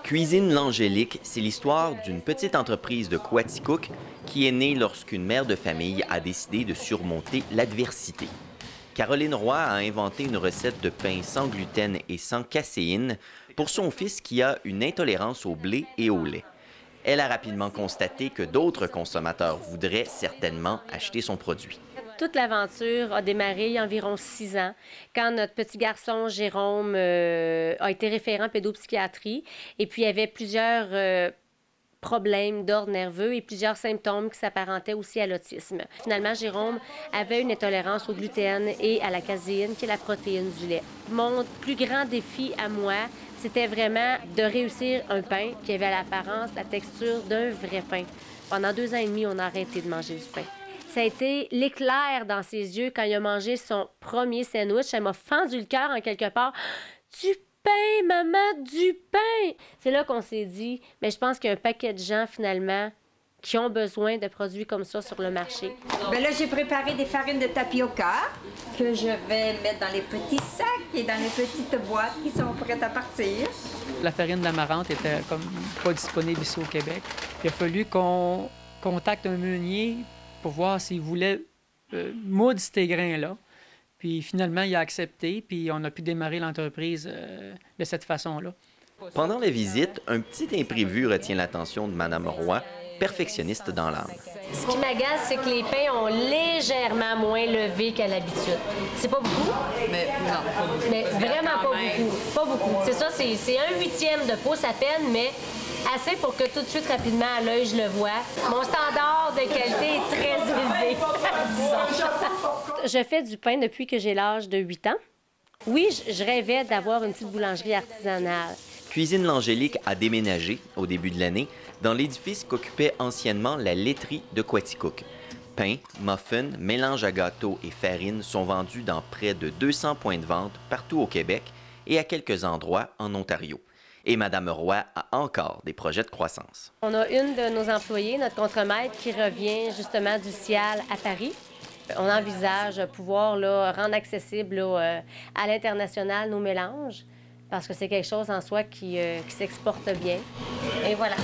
Cuisine l'Angélique, c'est l'histoire d'une petite entreprise de Coaticook qui est née lorsqu'une mère de famille a décidé de surmonter l'adversité. Caroline Roy a inventé une recette de pain sans gluten et sans caséine pour son fils qui a une intolérance au blé et au lait. Elle a rapidement constaté que d'autres consommateurs voudraient certainement acheter son produit. Toute l'aventure a démarré il y a environ 6 ans, quand notre petit garçon Jérôme a été référent en pédopsychiatrie. Et puis, il y avait plusieurs problèmes d'ordre nerveux et plusieurs symptômes qui s'apparentaient aussi à l'autisme. Finalement, Jérôme avait une intolérance au gluten et à la caséine, qui est la protéine du lait. Mon plus grand défi à moi, c'était vraiment de réussir un pain qui avait l'apparence, la texture d'un vrai pain. Pendant 2 ans et demi, on a arrêté de manger du pain. Ça a été l'éclair dans ses yeux quand il a mangé son premier sandwich. Ça m'a fendu le cœur en quelque part. Du pain, maman, du pain! C'est là qu'on s'est dit, mais je pense qu'il y a un paquet de gens, finalement, qui ont besoin de produits comme ça sur le marché. Bien là, j'ai préparé des farines de tapioca que je vais mettre dans les petits sacs et dans les petites boîtes qui sont prêtes à partir. La farine d'amarante était comme pas disponible ici au Québec. Il a fallu qu'on contacte un meunier pour voir s'il voulait moudre ces grains-là. Puis finalement, il a accepté, puis on a pu démarrer l'entreprise de cette façon-là. Pendant la visite, un petit imprévu retient l'attention de Mme Roy, perfectionniste dans l'âme. Ce qui m'agace, c'est que les pains ont légèrement moins levé qu'à l'habitude. C'est pas beaucoup? Mais non, pas beaucoup. Mais vraiment pas beaucoup. Pas beaucoup. C'est ça, c'est 1/8 de pouce à peine, mais assez pour que tout de suite, rapidement, à l'œil, je le vois. Mon standard de qualité est très élevé, disons. Je fais du pain depuis que j'ai l'âge de 8 ans. Oui, je rêvais d'avoir une petite boulangerie artisanale. Cuisine l'Angélique a déménagé, au début de l'année, dans l'édifice qu'occupait anciennement la laiterie de Coaticook. Pain, muffins, mélanges à gâteaux et farine sont vendus dans près de 200 points de vente partout au Québec et à quelques endroits en Ontario. Et Mme Roy a encore des projets de croissance. On a une de nos employés, notre contremaître, qui revient justement du Cial à Paris. On envisage pouvoir là, rendre accessible là, à l'international nos mélanges, parce que c'est quelque chose en soi qui s'exporte bien. Et voilà.